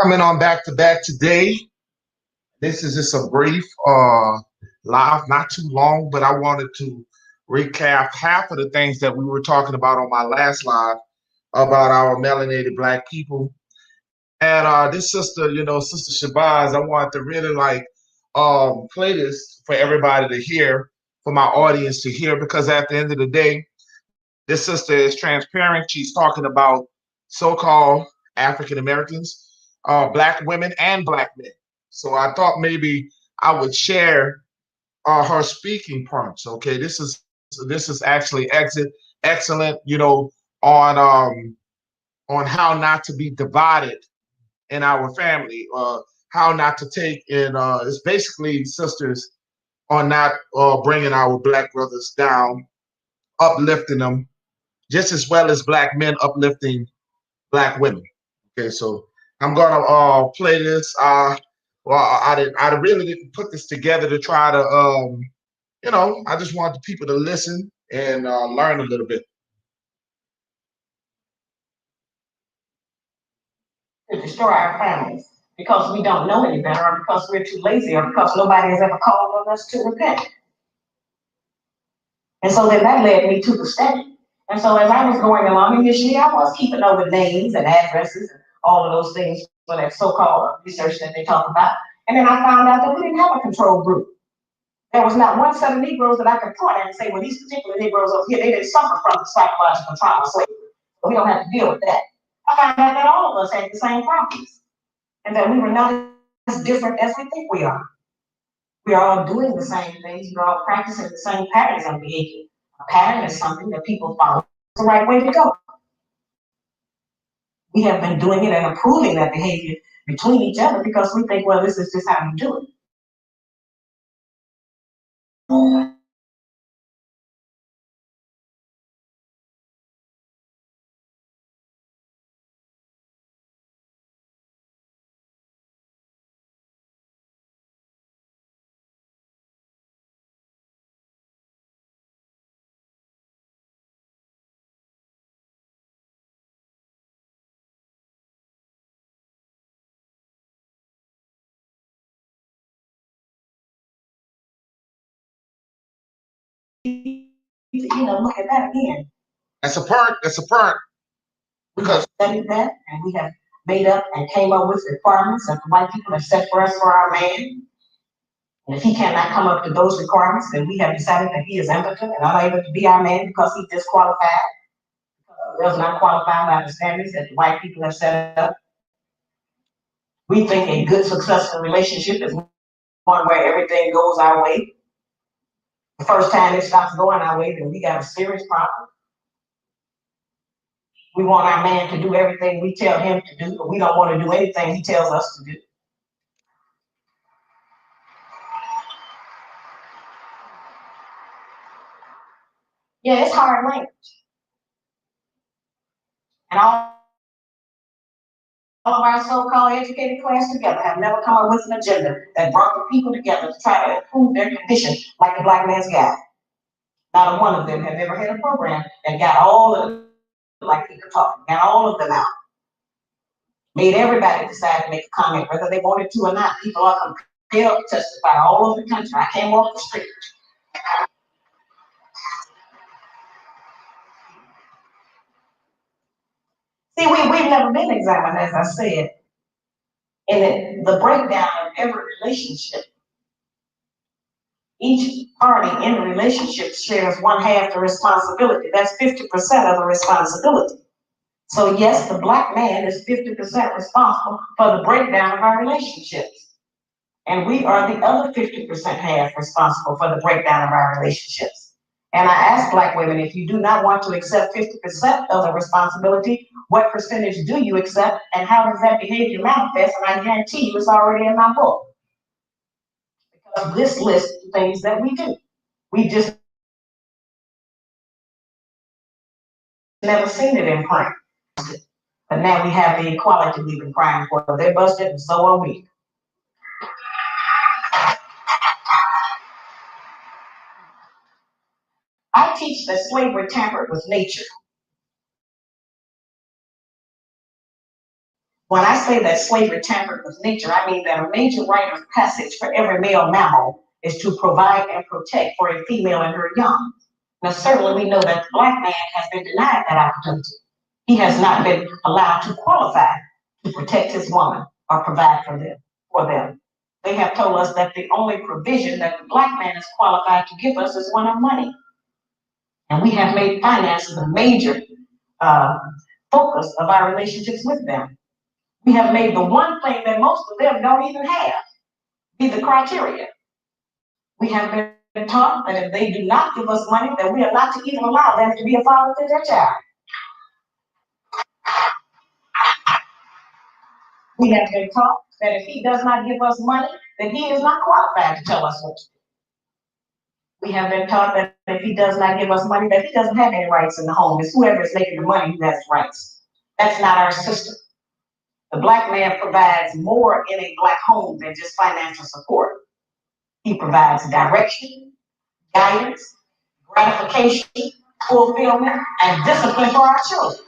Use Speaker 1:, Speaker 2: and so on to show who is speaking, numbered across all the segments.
Speaker 1: Coming on back to back today. This is just a brief live, not too long, but I wanted to recap half of the things that we were talking about on my last live about our melanated black people. And this sister, Sister Shabazz, I wanted to really play this for everybody to hear, for my audience to hear, because at the end of the day, this sister is transparent. She's talking about so-called African Americans, black women, and black men. So I thought maybe I would share her speaking parts. Okay, this is actually excellent. On how not to be divided in our family, how not to take in. It's basically sisters on not bringing our black brothers down, uplifting them just as well as black men uplifting black women. Okay, so I'm gonna play this. I really didn't put this together to try to I just want the people to listen and learn a little bit.
Speaker 2: To destroy our families because we don't know any better, or because we're too lazy, or because nobody has ever called on us to repent. And so then that led me to the study. And so as I was going along, initially I was keeping up with names and addresses and all of those things for that so-called research that they talk about. And then I found out that we didn't have a control group. There was not one set of Negroes that I could point at and say, well, these particular Negroes over here, they didn't suffer from the psychological trauma of slavery. So we don't have to deal with that. I found out that all of us had the same problems and that we were not as different as we think we are. We are all doing the same things. We're all practicing the same patterns of behavior. A pattern is something that people follow. It's the right way to go. We have been doing it and approving that behavior between each other because we think, well, this is just how we do it. Look at that again.
Speaker 1: That's a part. That's a part.
Speaker 2: Because we have studied that and we have made up and came up with requirements that the white people have set for us for our man. And if he cannot come up to those requirements, then we have decided that he is impotent and unable to be our man because he's disqualified, does not qualify by the standards that the white people have set up. We think a good, successful relationship is one where everything goes our way. The first time it stops going our way, then we got a serious problem. We want our man to do everything we tell him to do, but we don't want to do anything he tells us to do. Yeah, it's hard language. And all of our so-called educated class together have never come up with an agenda that brought the people together to try to improve their condition like the black man's got. Not one of them have ever had a program that got all of them, like people talking, got all of them out. Made everybody decide to make a comment, whether they wanted to or not. People are compelled to testify all over the country. I came off the street. See, we've never been examined, as I said. And the breakdown of every relationship, each party in the relationship shares one half the responsibility. That's 50% of the responsibility. So yes, the black man is 50% responsible for the breakdown of our relationships. And we are the other 50% half responsible for the breakdown of our relationships. And I ask black women, if you do not want to accept 50% of the responsibility, what percentage do you accept and how does that behavior manifest? And I guarantee you it's already in my book. Because this lists the things that we do. We just never seen it in print. But now we have the equality we've been crying for. They're busted and so are we. I teach that slavery tampered with nature. When I say that slavery tampered with nature, I mean that a major rite of passage for every male mammal is to provide and protect for a female and her young. Now, certainly we know that the black man has been denied that opportunity. He has not been allowed to qualify to protect his woman or provide for them. They have told us that the only provision that the black man is qualified to give us is one of money. And we have made finances a major uh, focus of our relationships with them. We have made the one thing that most of them don't even have be the criteria. We have been taught that if they do not give us money, then we are not to even allow them to be a father to their child. We have been taught that if he does not give us money, then he is not qualified to tell us what to do. We have been taught that if he does not give us money, that he doesn't have any rights in the home. It's whoever is making the money who has rights. That's not our system. The black man provides more in a black home than just financial support. He provides direction, guidance, gratification, fulfillment, and discipline for our children.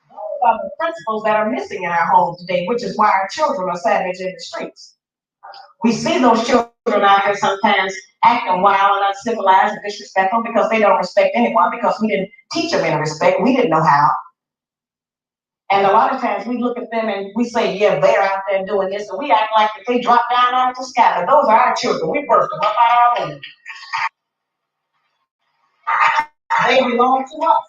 Speaker 2: Those are the principles that are missing in our homes today, which is why our children are savage in the streets. We see those children out there sometimes acting wild and uncivilized and disrespectful because they don't respect anyone because we didn't teach them any respect. We didn't know how. And a lot of times we look at them and we say, yeah, they're out there doing this, and we act like if they drop down out of the sky. But those are our children. We birthed them up out of our womb. They belong to us.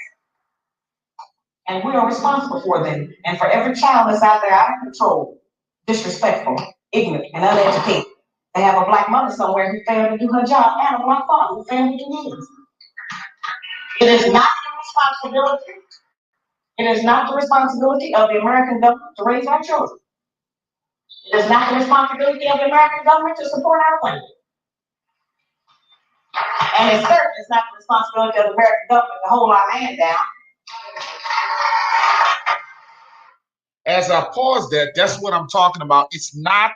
Speaker 2: And we are responsible for them. And for every child that's out there out of control, disrespectful, ignorant, and uneducated, they have a black mother somewhere who failed to do her job and a black father who failed to do his. It is not the responsibility. It is not the responsibility of the American government to raise our children. It is not the responsibility of the American government to support our women. And it certainly is not the responsibility of the American government to hold our man down.
Speaker 1: As I pause that, that's what I'm talking about. It's not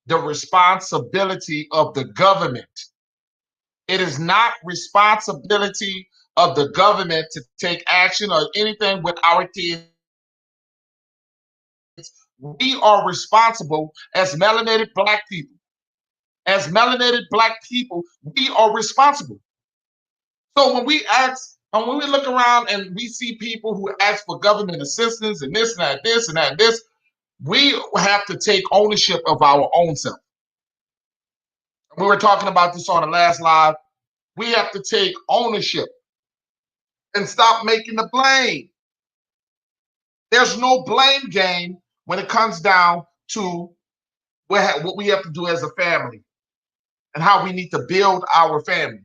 Speaker 1: the responsibility of the government. It is not responsibility of the government to take action or anything with our kids. We are responsible as melanated black people. As melanated black people, we are responsible. So when we ask, and when we look around and we see people who ask for government assistance and this and that, this and that, this, we have to take ownership of our own self. We were talking about this on the last live. We have to take ownership and stop making the blame. There's no blame game when it comes down to what we have to do as a family and how we need to build our family.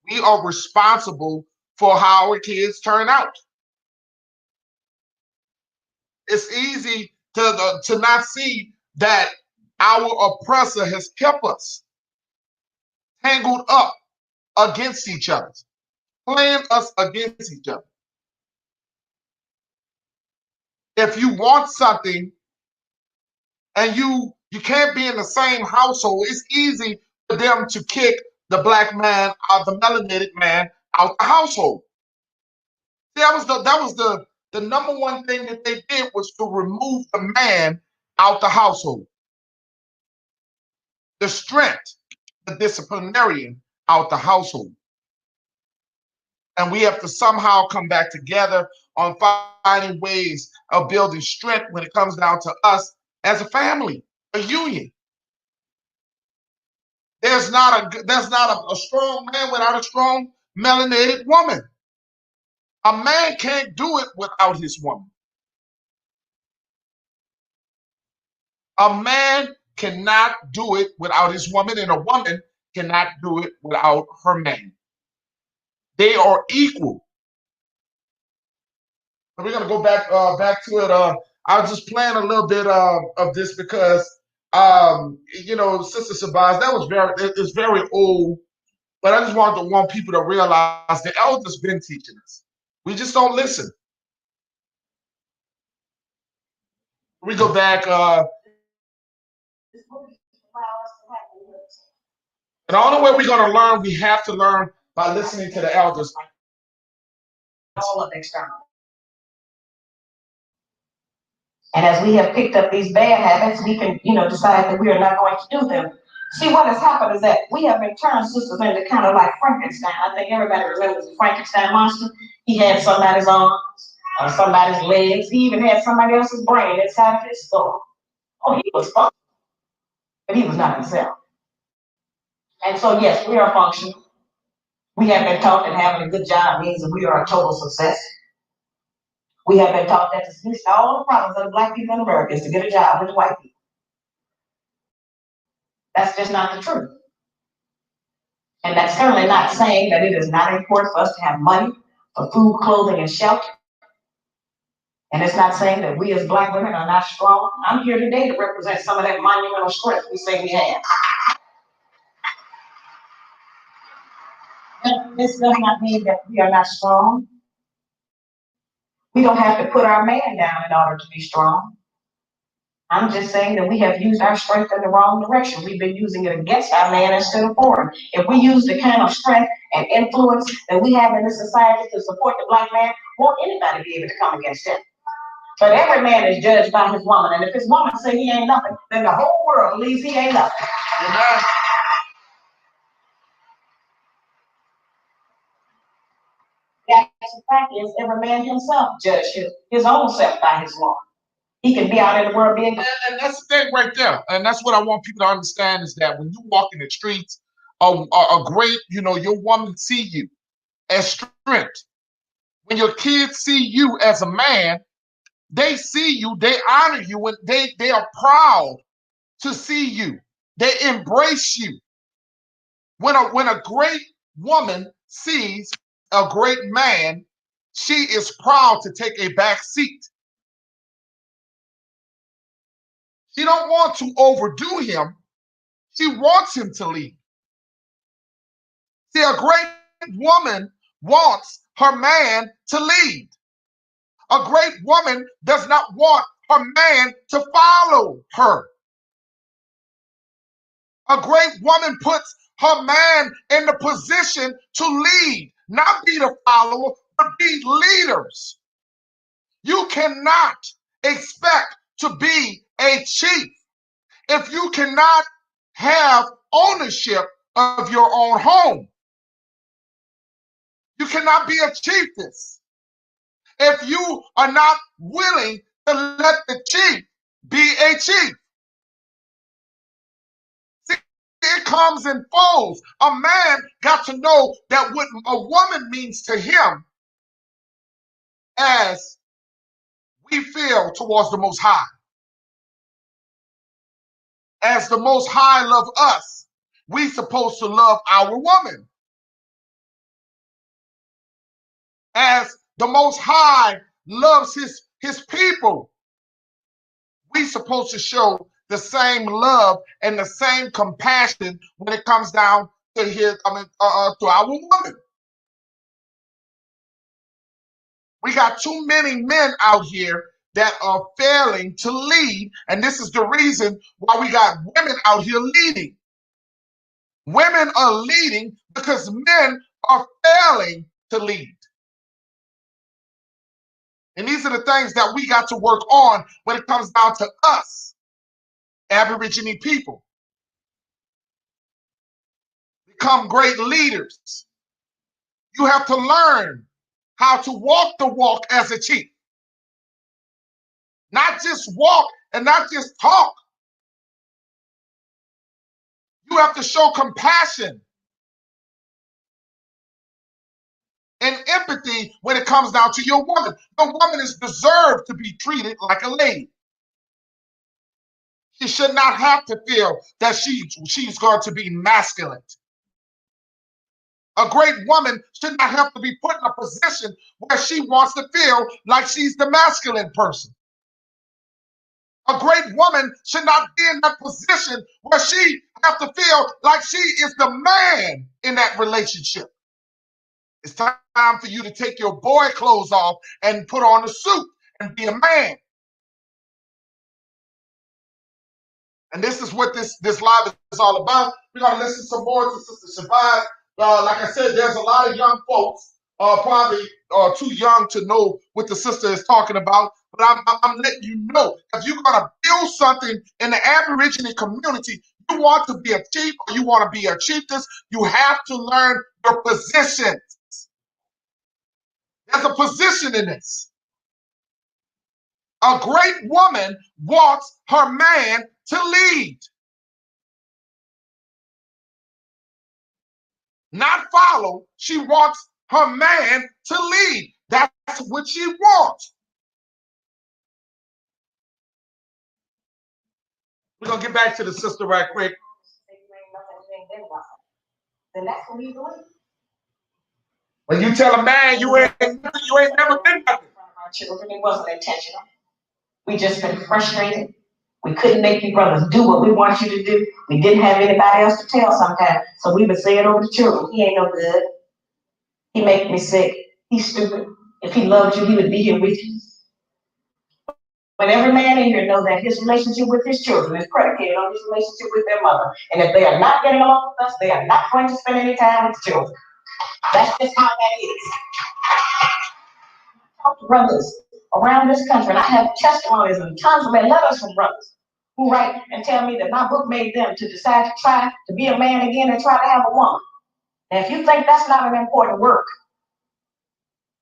Speaker 1: We are responsible for how our kids turn out. It's easy to not see that our oppressor has kept us tangled up against each other, playing us against each other. If you want something and you can't be in the same household, it's easy for them to kick the black man or the melanated man out the household. See, that was the number one thing that they did was to remove the man out the household. The strength, the disciplinarian out the household. And we have to somehow come back together on finding ways of building strength when it comes down to us as a family, a union. There's not a strong man without a strong melanated woman. A man can't do it without his woman. A man cannot do it without his woman, and a woman cannot do it without her man. They are equal. And we're gonna go back to it. I was just playing a little bit of this because Sister Shabazz, it's very old, but I just want people to realize the elders been teaching us. We just don't listen. We go back. And the only way we're gonna learn, we have to learn by listening to the elders.
Speaker 2: All of external. And as we have picked up these bad habits, we can, decide that we are not going to do them. See, what has happened is that we have been turned, sisters, into kind of like Frankenstein. I think everybody remembers the Frankenstein monster. He had somebody's arms, somebody's legs. He even had somebody else's brain inside of his skull. Oh, he was functional, but he was not himself. And so, yes, we are functional. We have been taught that having a good job means that we are a total success. We have been taught that to least all the problems of the black people in America is to get a job with the white people. That's just not the truth. And that's certainly not saying that it is not important for us to have money for food, clothing, and shelter. And it's not saying that we as black women are not strong. I'm here today to represent some of that monumental strength we say we have. This does not mean that we are not strong. We don't have to put our man down in order to be strong. I'm just saying that we have used our strength in the wrong direction. We've been using it against our man instead of for him. If we use the kind of strength and influence that we have in this society to support the black man, won't anybody be able to come against him? But every man is judged by his woman, and if his woman say he ain't nothing, then the whole world believes he ain't nothing. Amen. The fact is, every man himself judges his own self by his woman. He can be out in the world being.
Speaker 1: And that's the thing right there. And that's what I want people to understand is that when you walk in the streets, a great, your woman see you as strength. When your kids see you as a man, they see you, they honor you, and they are proud to see you. They embrace you. When a great woman sees a great man, she is proud to take a back seat. She don't want to overdo him. She wants him to lead. See, a great woman wants her man to lead. A great woman does not want her man to follow her. A great woman puts her man in the position to lead, not be the follower, but be leaders. You cannot expect to be a chief if you cannot have ownership of your own home. You cannot be a chiefess if you are not willing to let the chief be a chief. See, it comes in folds. A man got to know that what a woman means to him as we feel towards the Most High. As the Most High love us, we supposed to love our woman. As the Most High loves his people, we supposed to show the same love and the same compassion when it comes down to to our woman. We got too many men out here that are failing to lead, and this is the reason why we got women out here leading. Women are leading because men are failing to lead. And these are the things that we got to work on when it comes down to us, Aborigine people. Become great leaders. You have to learn how to walk the walk as a chief. Not just walk and not just talk. You have to show compassion and empathy when it comes down to your woman. Your woman is deserved to be treated like a lady. She should not have to feel that she's going to be masculine. A great woman should not have to be put in a position where she wants to feel like she's the masculine person. A great woman should not be in that position where she have to feel like she is the man in that relationship. It's time for you to take your boy clothes off and put on a suit and be a man. And this is what this live is all about. We're going to listen some more to Sister Shabazz. like I said, there's a lot of young folks, probably too young to know what the sister is talking about. But I'm letting you know, if you're going to build something in the Aborigine community, you want to be a chief or you want to be a chiefess, you have to learn your position. There's a position in this. A great woman wants her man to lead, not follow. She wants her man to lead. That's what she wants. We're going to get back to the sister right quick.
Speaker 2: Then that's what we doing.
Speaker 1: When you tell a man you ain't never been nothing.
Speaker 2: Our children, it wasn't intentional. We just been frustrated. We couldn't make you brothers do what we want you to do. We didn't have anybody else to tell sometimes. So we would say it over the children. He ain't no good. He make me sick. He's stupid. If he loved you, he would be here with you. But every man in here knows that his relationship with his children is predicated on his relationship with their mother. And if they are not getting along with us, they are not going to spend any time with the children. That's just how that is. I talk to brothers around this country, and I have testimonies and tons of letters from brothers who write and tell me that my book made them to decide to try to be a man again and try to have a woman. Now, if you think that's not an important work,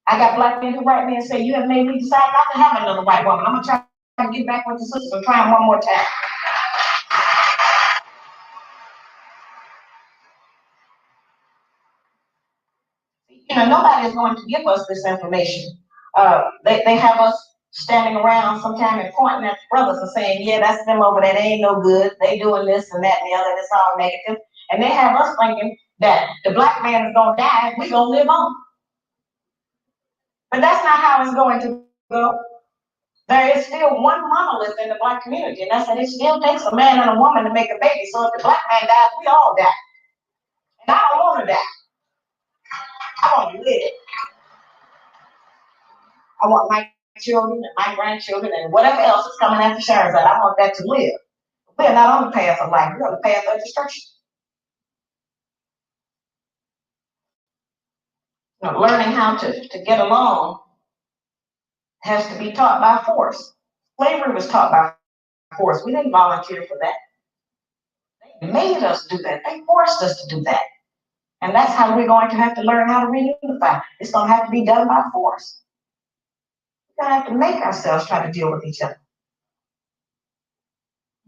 Speaker 2: I got black men who write me and say, you have made me decide not to have another white woman. I'm going to try to get back with the sisters and try them one more time. You know, nobody is going to give us this information. They have us standing around sometime and pointing at the brothers and saying, yeah, that's them over there. They ain't no good. They doing this and that and the other. And it's all negative. And they have us thinking that the black man is going to die. We're going to live on. But that's not how it's going to go. There is still one monolith in the black community, and that's that it still takes a man and a woman to make a baby. So if the black man dies, we all die. And I don't want to die. I want to live. I want my children and my grandchildren and whatever else is coming after Shabazz, I want that to live. We're not on the path of life. We're on the path of destruction. You know, learning how to get along has to be taught by force. Slavery was taught by force. We didn't volunteer for that. They made us do that. They forced us to do that. And that's how we're going to have to learn how to reunify. It's going to have to be done by force. We're going to have to make ourselves try to deal with each other.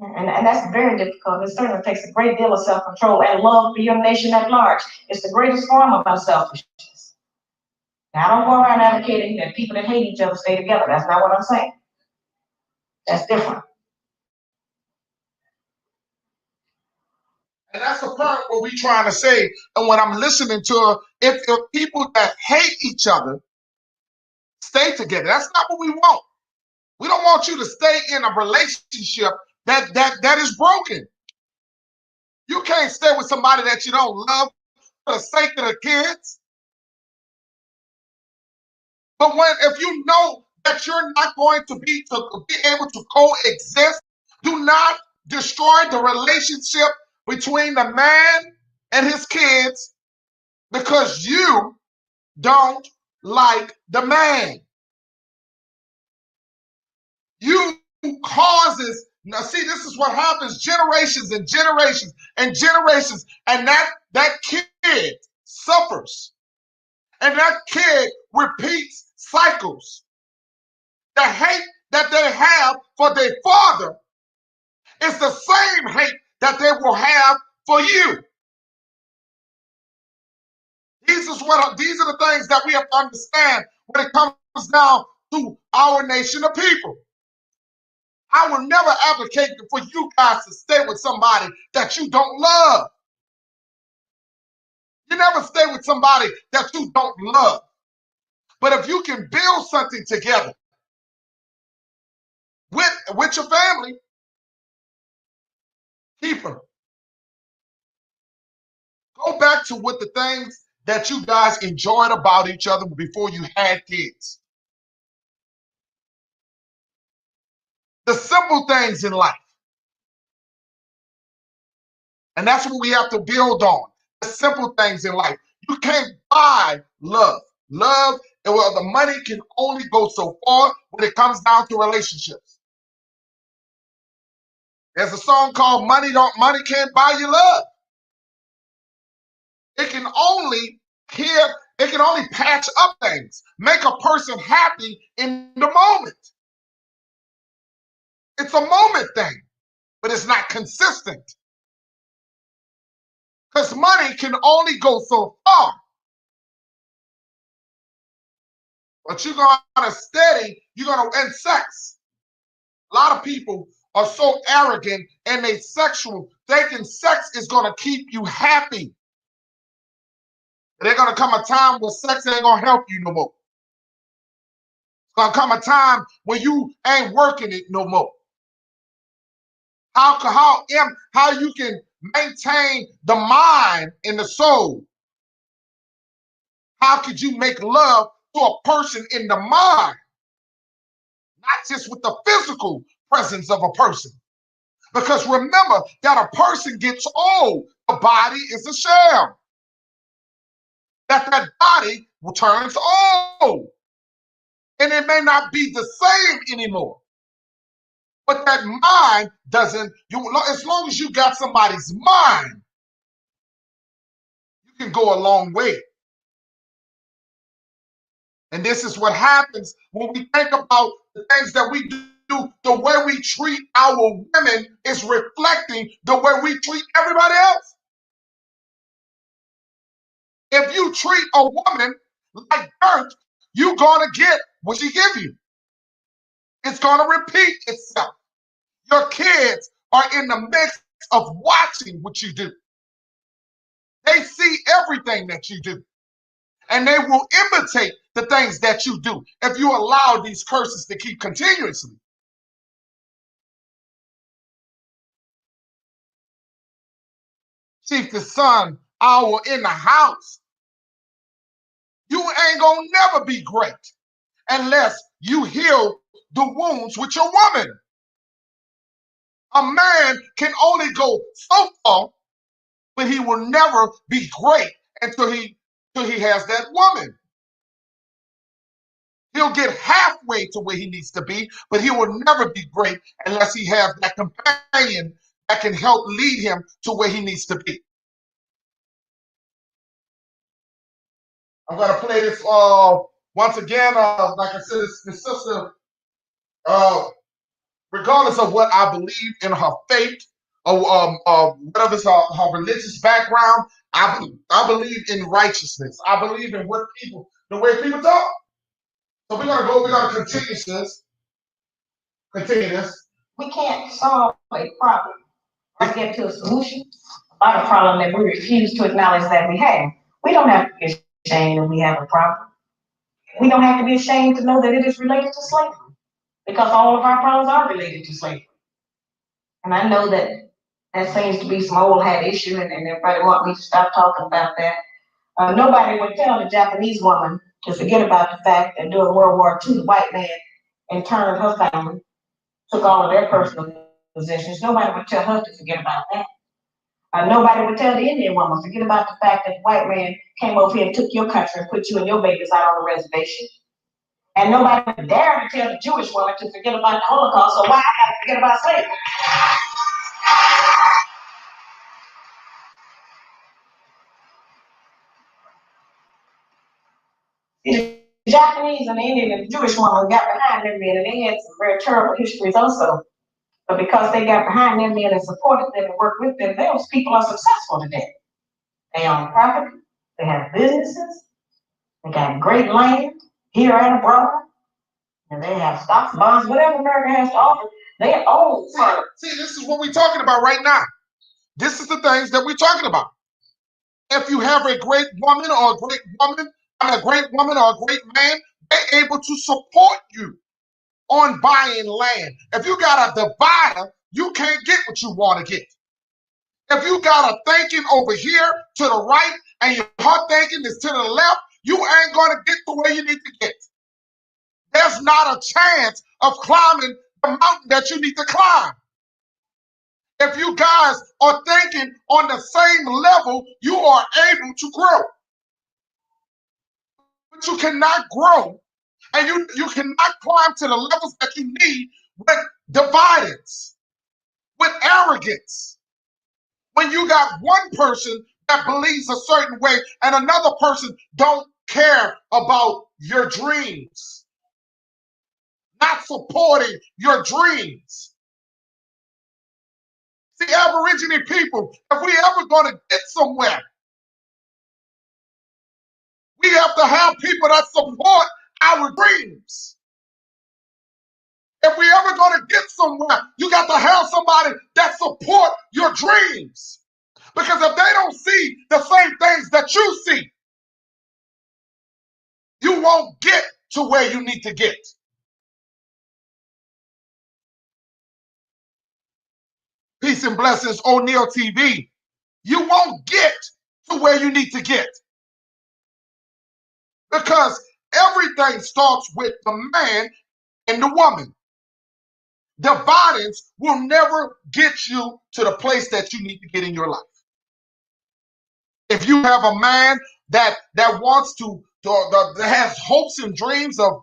Speaker 2: And that's very difficult. It certainly takes a great deal of self-control and love for your nation at large. It's the greatest form of unselfishness. Now, I don't go around advocating that people that hate each other stay together. That's not what I'm saying. That's different.
Speaker 1: And that's the part what we're trying to say. And when I'm listening to if people that hate each other stay together, that's not what we want. We don't want you to stay in a relationship that is broken. You can't stay with somebody that you don't love for the sake of the kids. But if you know that you're not going to be able to coexist, do not destroy the relationship between the man and his kids because you don't like the man. You causes, now see, this is what happens generations and generations and generations, and that kid suffers. And that kid repeats cycles. The hate that they have for their father is the same hate that they will have for you. These are the things that we have to understand when it comes down to our nation of people. I will never advocate for you guys to stay with somebody that you don't love. You never stay with somebody that you don't love. But if you can build something together with your family, keep her. Go back to what the things that you guys enjoyed about each other before you had kids. The simple things in life. And that's what we have to build on. the simple things in life. You can't buy love. Love, well, the money can only go so far when it comes down to relationships. There's a song called Money Can't Buy You Love. It can only patch up things, make a person happy in the moment. It's a moment thing, but it's not consistent. Because money can only go so far. But you're gonna and sex. A lot of people are so arrogant and they sexual, thinking sex is gonna keep you happy. There's gonna come a time where sex ain't gonna help you no more. It's gonna come a time where you ain't working it no more. How you can maintain the mind and the soul? How could you make love to a person in the mind, not just with the physical presence of a person? Because remember that a person gets old, the body is a shell. That body turns old, and it may not be the same anymore. But that mind doesn't. As long as you got somebody's mind, you can go a long way. And this is what happens when we think about the things that we do. The way we treat our women is reflecting the way we treat everybody else. If you treat a woman like dirt, you're going to get what she gives you. It's going to repeat itself. Your kids are in the midst of watching what you do. They see everything that you do, and they will imitate the things that you do if you allow these curses to keep continuously. Chiefest son, hour in the house. You ain't gonna never be great unless you heal the wounds with your woman. A man can only go so far, but he will never be great until he has that woman. He'll get halfway to where he needs to be, but he will never be great unless he has that companion that can help lead him to where he needs to be. I'm gonna play this once again. Like I said, this sister, regardless of what I believe in her faith or whatever is her religious background, I believe in righteousness. I believe in the way people talk. So we're gonna continue this.
Speaker 2: We can't solve a problem or get to a solution about a problem that we refuse to acknowledge that we have. We don't have to be ashamed that we have a problem. We don't have to be ashamed to know that it is related to slavery, because all of our problems are related to slavery. And I know that seems to be some old hat issue, and everybody want me to stop talking about that. Nobody would tell the Japanese woman to forget about the fact that during World War II, the white man interned her family, took all of their personal possessions. Nobody would tell her to forget about that. Nobody would tell the Indian woman, forget about the fact that the white man came over here and took your country and put you and your babies out on the reservation. And nobody would dare to tell the Jewish woman to forget about the Holocaust, so why I gotta forget about slavery? The Japanese and the Indian and the Jewish woman got behind them men, and they had some very terrible histories also. But because they got behind them men and supported them and worked with them, those people are successful today. They own property, they have businesses, they got great land here and abroad, and they have stocks, bonds, whatever America has to offer. They own.
Speaker 1: See, this is what we're talking about right now. This is the things that we're talking about. If you have a great woman or a great man, they're able to support you on buying land. If you got a divider, you can't get what you want to get. If you got a thinking over here to the right and your heart thinking is to the left, you ain't going to get to where you need to get. There's not a chance of climbing the mountain that you need to climb. If you guys are thinking on the same level, you are able to grow. But you cannot grow and you cannot climb to the levels that you need with dividends, with arrogance. When you got one person that believes a certain way and another person don't care about your dreams, not supporting your dreams. See, Aborigine people, if we ever going to get somewhere, we have to have people that support our dreams. If we ever going to get somewhere, you got to have somebody that support your dreams. Because if they don't see the same things that you see, you won't get to where you need to get. Peace and blessings, O'Neill TV. You won't get to where you need to get. Because everything starts with the man and the woman. Dividends will never get you to the place that you need to get in your life. If you have a man that wants that has hopes and dreams of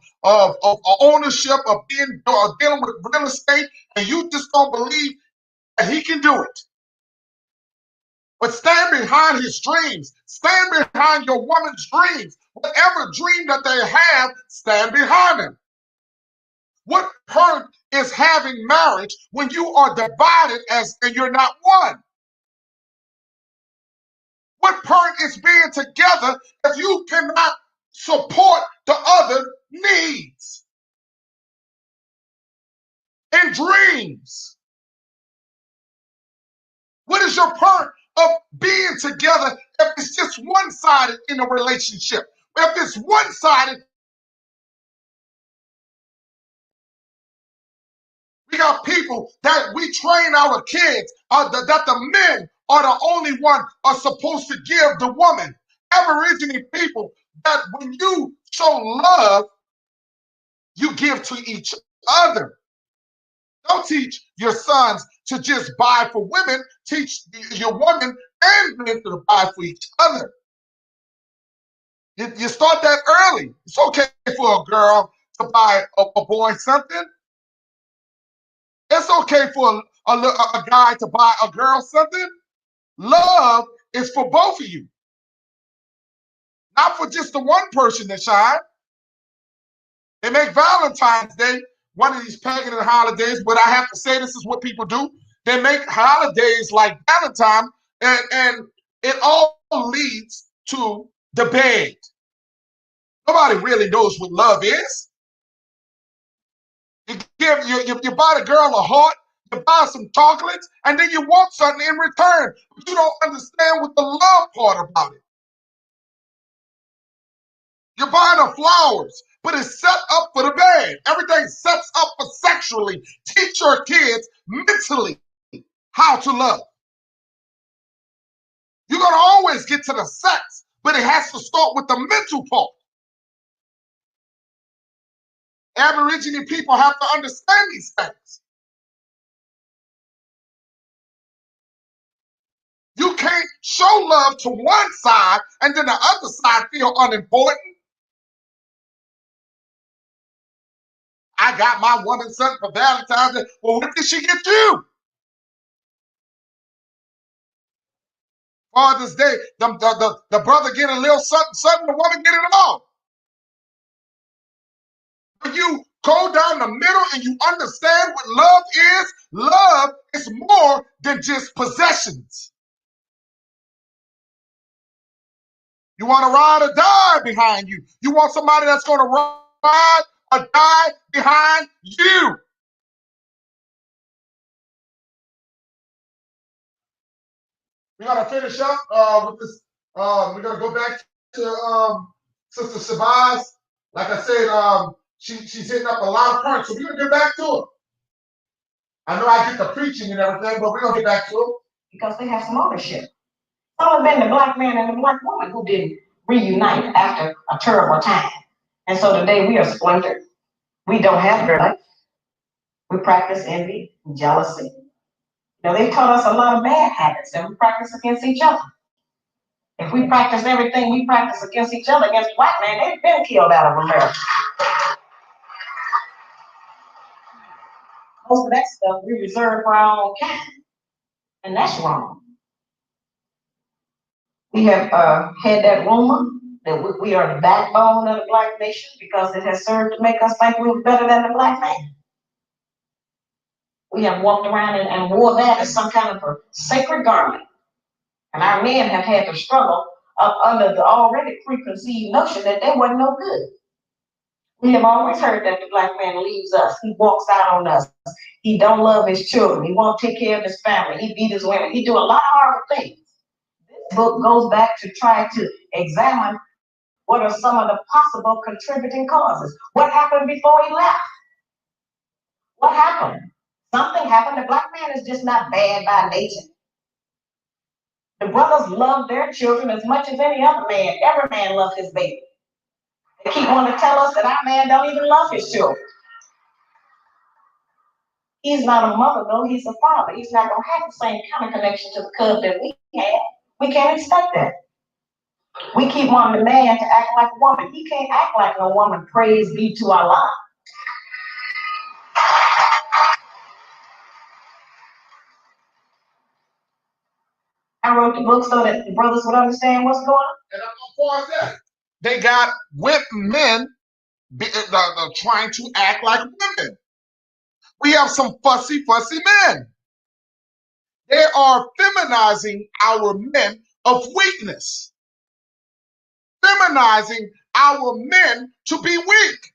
Speaker 1: ownership, of dealing with real estate, and you just don't believe that he can do it. But stand behind his dreams. Stand behind your woman's dreams. Whatever dream that they have, stand behind them. What hurt is having marriage when you are divided and you're not one? What hurt is being together if you cannot support the other needs and dreams? What is your part of being together if it's just one-sided in a relationship? If it's one-sided, we got people that we train our kids that the men are the only one are supposed to give the woman. Aborigine people, that when you show love, you give to each other. Don't teach your sons to just buy for women. Teach your women and men to buy for each other. You start that early. It's okay for a girl to buy a boy something. It's okay for a guy to buy a girl something. Love is for both of you, not for just the one person to shine. They make Valentine's Day one of these pagan holidays, but I have to say this is what people do. They make holidays like Valentine, and it all leads to the bed. Nobody really knows what love is. You buy the girl a heart, you buy some chocolates, and then you want something in return. But you don't understand what the love part about it. You're buying her flowers, but it's set up for the bed. Everything sets up for sexually. Teach your kids mentally how to love. You're going to always get to the sex, but it has to start with the mental part. Aborigine people have to understand these things. You can't show love to one side and then the other side feel unimportant. I got my woman something for Valentine's Day. Well, what did she get you? Father's Day, the brother get a little something, the woman get it all. When you go down the middle and you understand what love is more than just possessions. You want to ride or die behind you. You want somebody that's going to ride or die behind you. We're going to finish up with this. We're going to go back to Sister Shabazz. Like I said, she's hitting up a lot of points, so we're going to get back to her. I know I get the preaching and everything, but we're going to get back to her.
Speaker 2: Because they have some ownership. It's only been the black man and the black woman who didn't reunite after a terrible time. And so today we are splintered. We don't have their life. We practice envy, jealousy. They taught us a lot of bad habits that we practice against each other. If we practice everything we practice against each other, against black men, they've been killed out of America. Most of that stuff we reserve for our own kind, and that's wrong. We have had that rumor that we are the backbone of the black nation because it has served to make us think we were better than the black man. We have walked around and wore that as some kind of a sacred garment. And our men have had to struggle up under the already preconceived notion that they wasn't no good. We have always heard that the black man leaves us. He walks out on us. He don't love his children. He won't take care of his family. He beat his women. He do a lot of horrible things. This book goes back to try to examine what are some of the possible contributing causes. What happened before he left? What happened? Something happened. The black man is just not bad by nature. The brothers love their children as much as any other man. Every man loves his baby. They keep wanting to tell us that our man don't even love his children. He's not a mother, though. He's a father. He's not going to have the same kind of connection to the cub that we have. We can't expect that. We keep wanting the man to act like a woman. He can't act like a woman. Praise be to Allah. I wrote the book so that the brothers would understand what's going on.
Speaker 1: And I'm that. They got men trying to act like women. We have some fussy men. They are feminizing our men of weakness. Feminizing our men to be weak.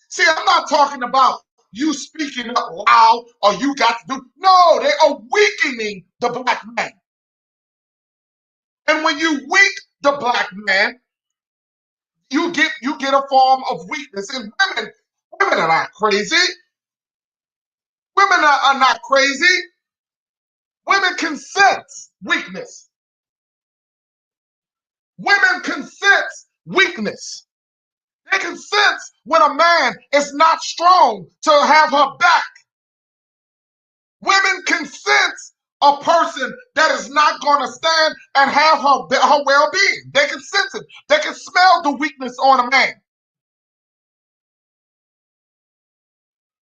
Speaker 1: See, I'm not talking about you speaking up loud or you got to do. No, they are weakening the black man. And when you weak the black man, you get a form of weakness. And women are not crazy. Women are not crazy. Women can sense weakness. Women can sense weakness. They can sense when a man is not strong to have her back. Women can sense a person that is not going to stand and have her well-being. They can sense it. They can smell the weakness on a man.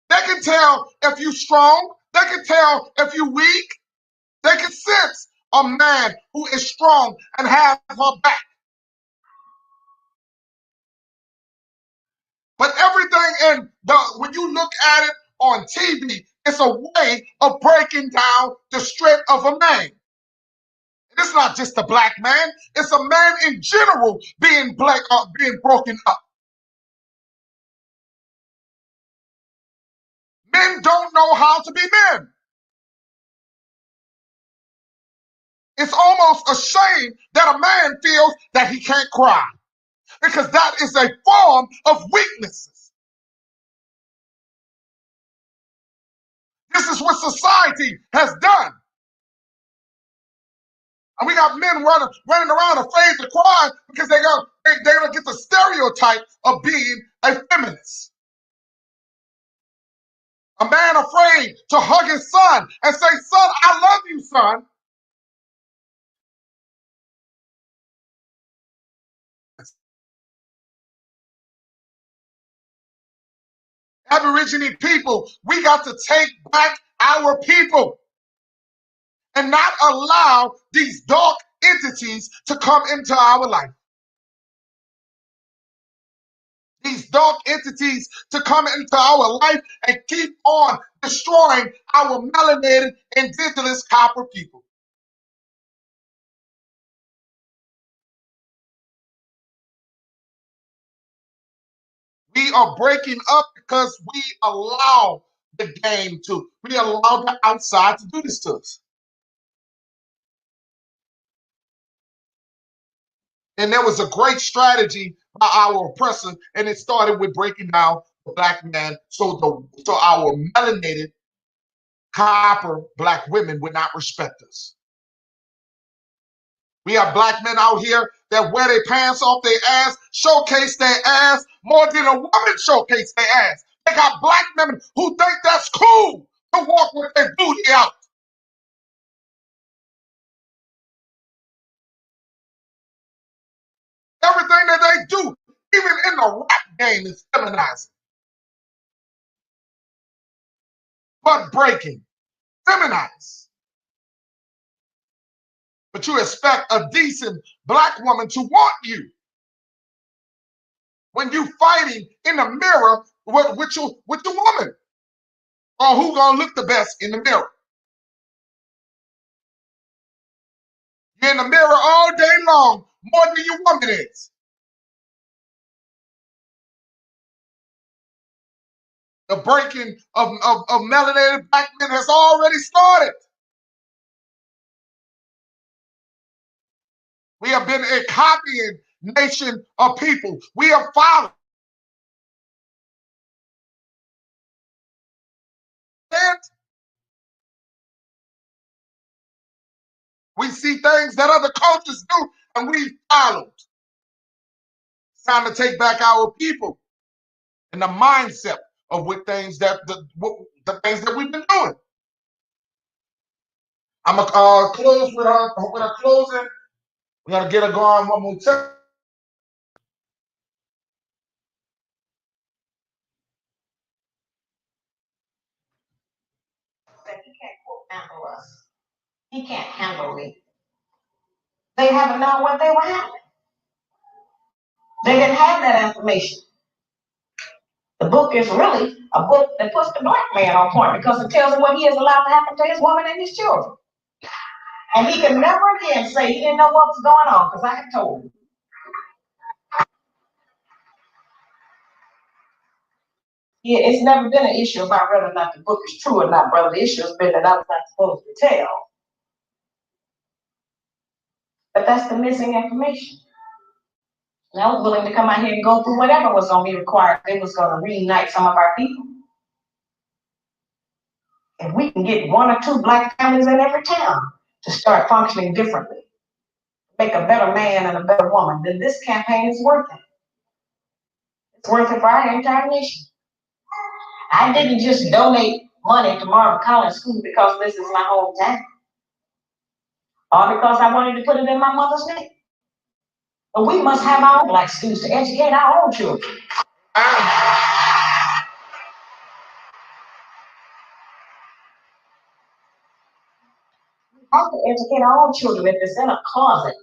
Speaker 1: They can tell if you're strong. They can tell if you're weak. They can sense a man who is strong and have her back. But everything when you look at it on TV, it's a way of breaking down the strength of a man. And it's not just a black man; it's a man in general being broken up. Men don't know how to be men. It's almost a shame that a man feels that he can't cry, because that is a form of weaknesses. This is what society has done. And we got men running around afraid to cry because they're gonna get the stereotype of being a feminist. A man afraid to hug his son and say, "Son, I love you, son." Aborigine people, we got to take back our people and not allow these dark entities to come into our life. These dark entities to come into our life and keep on destroying our melanated, indigenous copper people. We are breaking up because we allow the game to. We allow the outside to do this to us. And there was a great strategy by our oppressor, and it started with breaking down the black man so our melanated copper black women would not respect us. We have black men out here that wear their pants off their ass, showcase their ass more than a woman showcase their ass. They got black men who think that's cool. to walk with their booty out. Everything that they do, even in the rap game, is feminizing. Butt breaking, feminized. But you expect a decent black woman to want you when you fighting in the mirror with your woman, or who gonna look the best in the mirror. You're in the mirror all day long, more than your woman is. The breaking of melanated black men has already started. We have been a copying nation of people. We have followed. We see things that other cultures do, and we followed. It's time to take back our people and the mindset of what things that the things that we've been doing. I'm gonna close with a closing. We're gonna get her going one more time.
Speaker 2: He can't handle us. He can't handle me. They haven't known what they were handling. They didn't have that information. The book is really a book that puts the black man on point because it tells him what he is allowed to happen to his woman and his children. And he can never again say he didn't know what was going on because I had told him. Yeah, it's never been an issue about whether or not the book is true or not, brother. The issue has been that I was not supposed to tell. But that's the missing information. And I was willing to come out here and go through whatever was going to be required. It was going to reunite some of our people. If we can get one or two black families in every town to start functioning differently, make a better man and a better woman, then this campaign is worth it. It's worth it for our entire nation. I didn't just donate money to Marvin Collins School because this is my hometown, or because I wanted to put it in my mother's name. But we must have our own black schools to educate our own children. How to educate our own children if it's in a closet?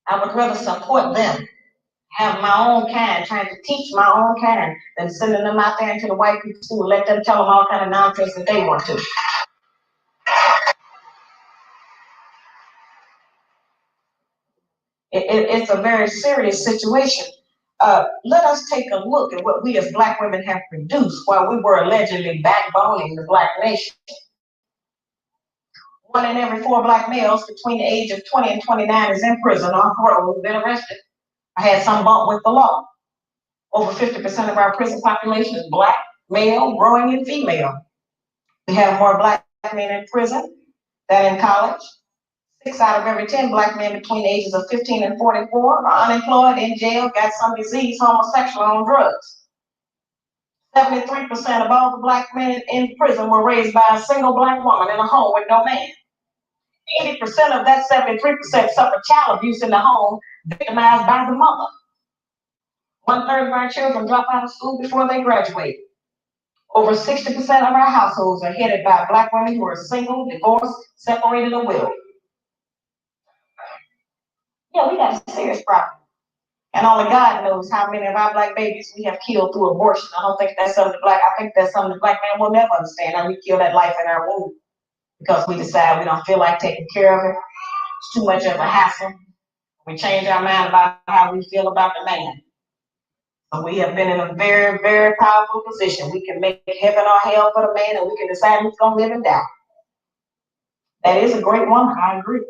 Speaker 2: I would rather support them, have my own kind, trying to teach my own kind, than sending them out there into the white people's school, let them tell them all kind of nonsense that they want to. It's a very serious situation. Let us take a look at what we as black women have produced while we were allegedly backboning the black nation. 1 in every 4 black males between the age of 20 and 29 is in prison on parole, who've been arrested. I had some bump with the law. Over 50% of our prison population is black, male, growing, and female. We have more black men in prison than in college. 6 out of every 10 black men between the ages of 15 and 44 are unemployed, in jail, got some disease, homosexual, on drugs. 73% of all the black men in prison were raised by a single black woman in a home with no man. 80% of that 73% suffered child abuse in the home, victimized by the mother. 1/3 of our children drop out of school before they graduate. Over 60% of our households are headed by black women who are single, divorced, separated, or widowed. Yeah, we got a serious problem. And only God knows how many of our black babies we have killed through abortion. I think that's something the black man will never understand, how we kill that life in our womb because we decide we don't feel like taking care of it. It's too much of a hassle. We change our mind about how we feel about the man. So we have been in a very, very powerful position. We can make heaven or hell for the man, and we can decide who's going to live and die. That is a great woman, I agree.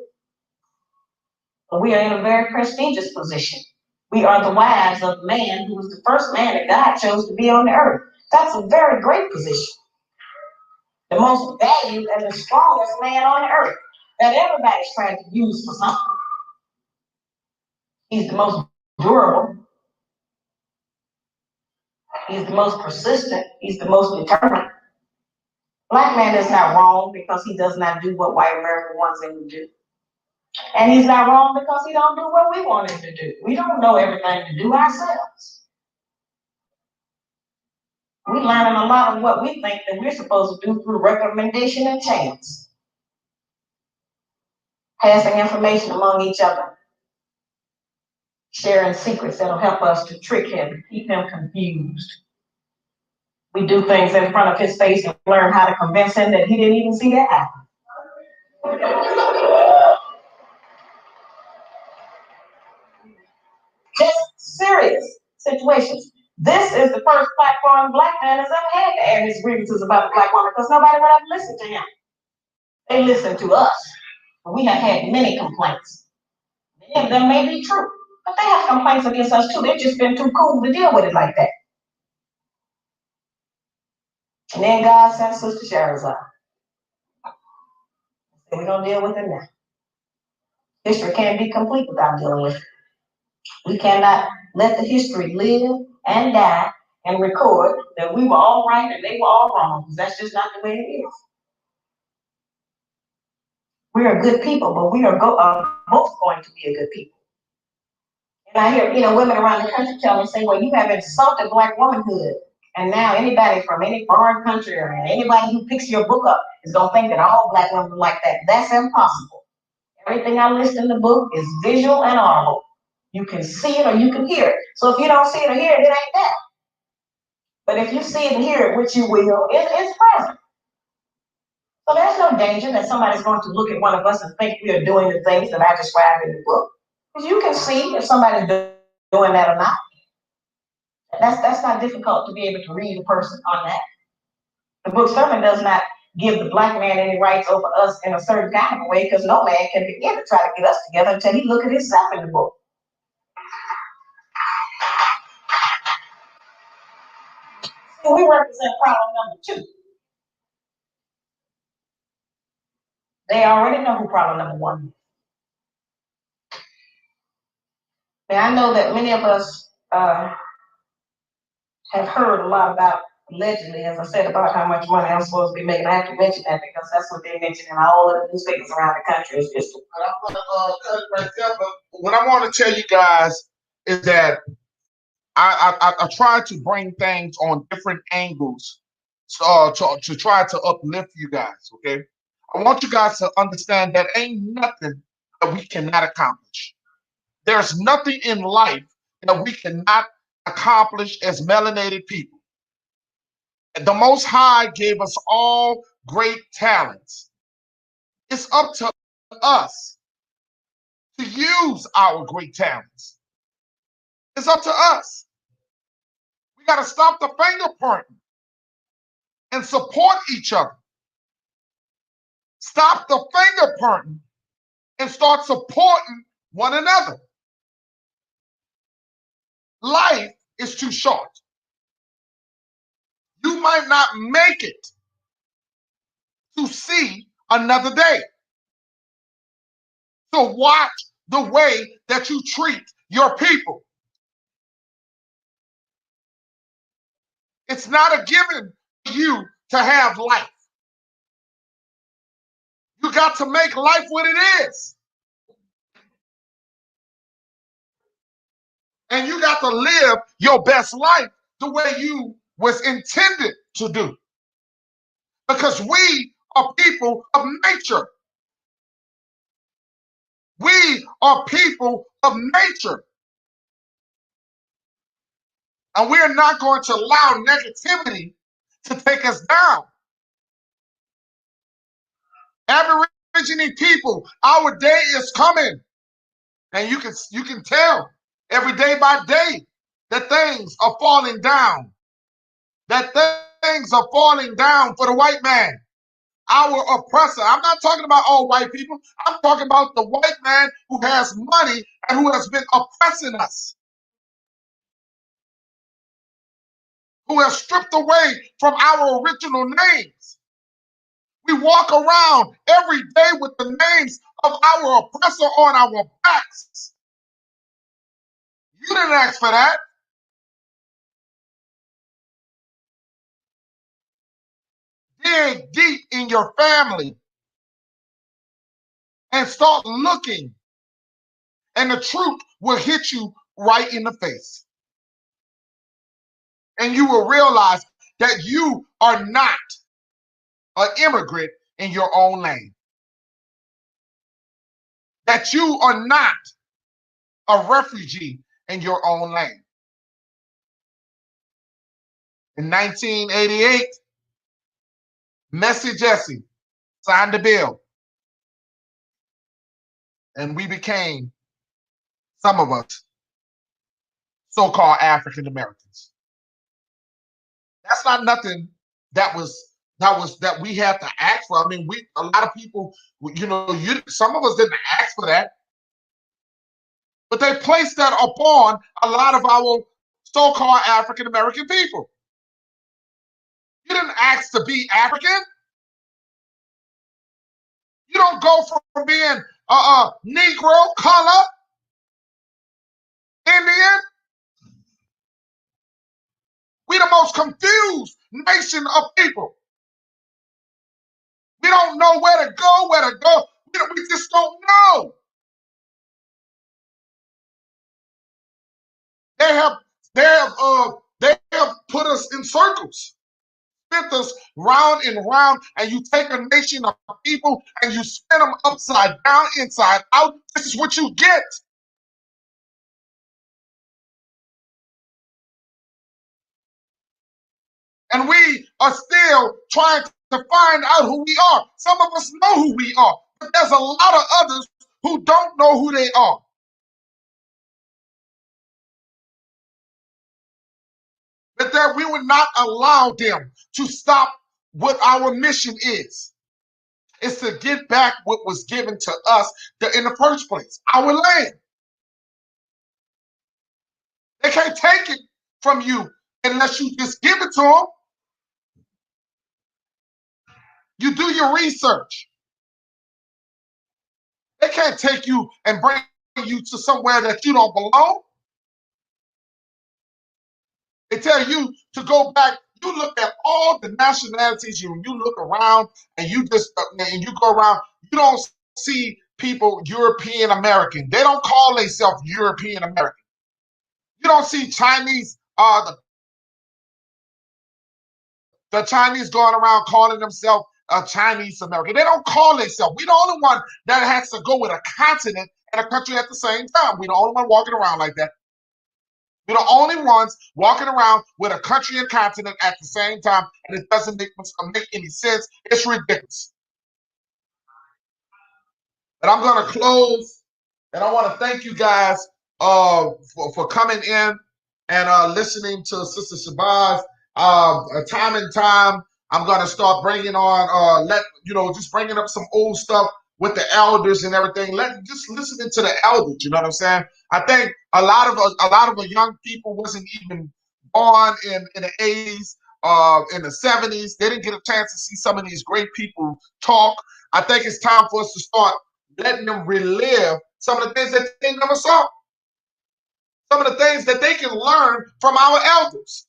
Speaker 2: But we are in a very prestigious position. We are the wives of the man who was the first man that God chose to be on the earth. That's a very great position. The most valued and the strongest man on the earth that everybody's trying to use for something. He's the most durable. He's the most persistent. He's the most determined. Black man is not wrong because he does not do what white America wants him to do. And he's not wrong because he don't do what we want him to do. We don't know everything to do ourselves. We're learning a lot of what we think that we're supposed to do through recommendation and chance. Passing information among each other. Sharing secrets that'll help us to trick him, keep him confused. We do things in front of his face and learn how to convince him that he didn't even see that happen. Just serious situations. This is the first platform black man has ever had to air his grievances about a black woman because nobody would ever listen to him. They listen to us. We have had many complaints. Many of them may be true, but they have complaints against us too. They've just been too cool to deal with it like that. And then God sent Sister Shabazz. We're going to deal with it now. History can't be complete without dealing with it. We cannot let the history live and die and record that we were all right and they were all wrong, because that's just not the way it is. We are good people, but we are both going to be a good people. And I hear, women around the country tell me, say, well, you have insulted black womanhood. And now anybody from any foreign country or anybody who picks your book up is going to think that all black women are like that. That's impossible. Everything I list in the book is visual and audible. You can see it or you can hear it. So if you don't see it or hear it, it ain't there. But if you see it and hear it, which you will, it's present. So there's no danger that somebody's going to look at one of us and think we are doing the things that I described in the book. Because you can see if somebody's doing that or not. That's not difficult to be able to read a person on that. The book certainly does not give the black man any rights over us in a certain kind of a way, because no man can begin to try to get us together until he look at himself in the book. So we represent problem number 2. They already know who problem number 1 is. Now, I know that many of us have heard a lot about, allegedly, as I said, about how much money I'm supposed to be making. I have to mention that because that's what they mention in all of the newspapers around the country. It's just
Speaker 1: what I want to tell you guys is that I try to bring things on different angles to try to uplift you guys, okay? I want you guys to understand that ain't nothing that we cannot accomplish. There's nothing in life that we cannot accomplish as melanated people. The Most High gave us all great talents. It's up to us to use our great talents. It's up to us. We got to stop the finger pointing and support each other. Stop the finger pointing and start supporting one another. Life is too short. You might not make it to see another day. So watch the way that you treat your people. It's not a given for you to have life. You got to make life what it is. And you got to live your best life the way you was intended to do. Because we are people of nature. We are people of nature. And we're not going to allow negativity to take us down. Aborigine people, our day is coming. And you can tell every day by day that things are falling down. That things are falling down for the white man, our oppressor. I'm not talking about all white people. I'm talking about the white man who has money and who has been oppressing us, who has stripped away from our original names. We walk around every day with the names of our oppressor on our backs. You didn't ask for that. dig deep in your family and start looking, and the truth will hit you right in the face. And you will realize that you are not an immigrant in your own land. That you are not a refugee in your own land. In 1988, Messy Jesse signed the bill, and we became, some of us, so-called African Americans. That's not nothing that we had to ask for. I mean, a lot of people, some of us didn't ask for that, but they placed that upon a lot of our so-called African American people. You didn't ask to be African. You don't go from being Negro, color, Indian. We the most confused nation of people. We don't know where to go. We just don't know. They have put us in circles, spent us round and round, and you take a nation of people and you spin them upside down, inside out. This is what you get. And we are still trying to find out who we are. Some of us know who we are, but there's a lot of others who don't know who they are. But that we would not allow them to stop what our mission is. It's to get back what was given to us in the first place, our land. They can't take it from you unless you just give it to them. You do your research. They can't take you and bring you to somewhere that you don't belong. They tell you to go back. You look at all the nationalities. You look around and you go around. You don't see people European American. They don't call themselves European American. You don't see Chinese. The Chinese going around calling themselves a Chinese American. They don't call themselves. We're the only one that has to go with a continent and a country at the same time. We're the only one walking around like that. We're the only ones walking around with a country and continent at the same time, and it doesn't make any sense. It's ridiculous. But I'm going to close, and I want to thank you guys for coming in and listening to Sister Shabazz. Time and time, I'm going to start bringing on, just bringing up some old stuff with the elders and everything. Just listening to the elders, you know what I'm saying? I think a lot of the young people wasn't even born in the 80s, in the 70s. They didn't get a chance to see some of these great people talk. I think it's time for us to start letting them relive some of the things that they never saw. Some of the things that they can learn from our elders.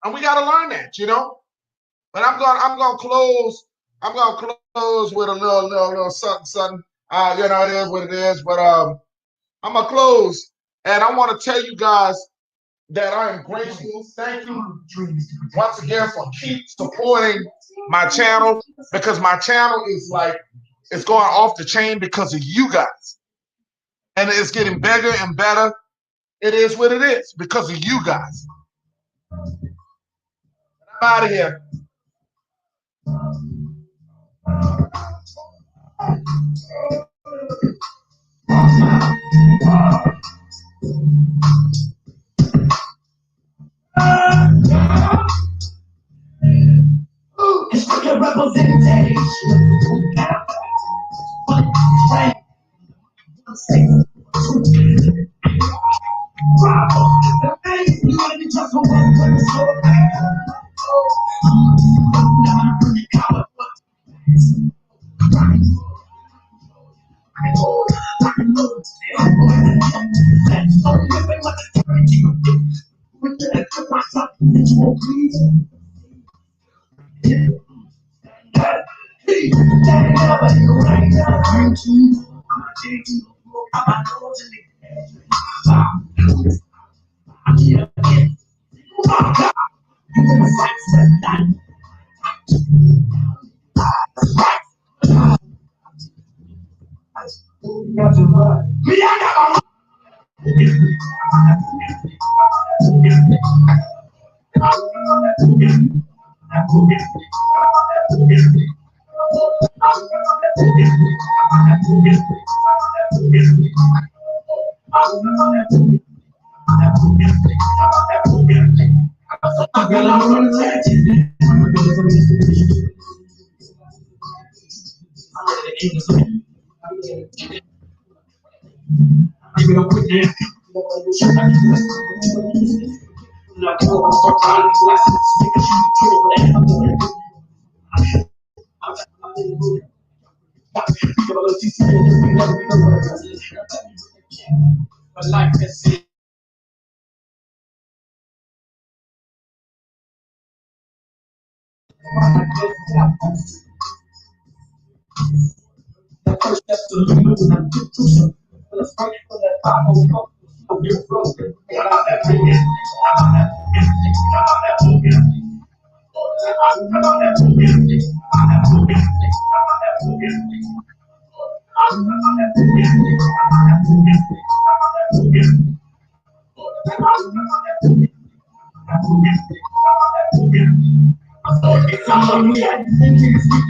Speaker 1: And we got to learn that, you know. But I'm going to close. I'm going to close with a little something. It is what it is. But I'm going to close. And I want to tell you guys that I am grateful. Thank you once again for keep supporting my channel, because my channel is it's going off the chain because of you guys. And it's getting bigger and better. It is what it is because of you guys. I'm out of here. It's for the representation.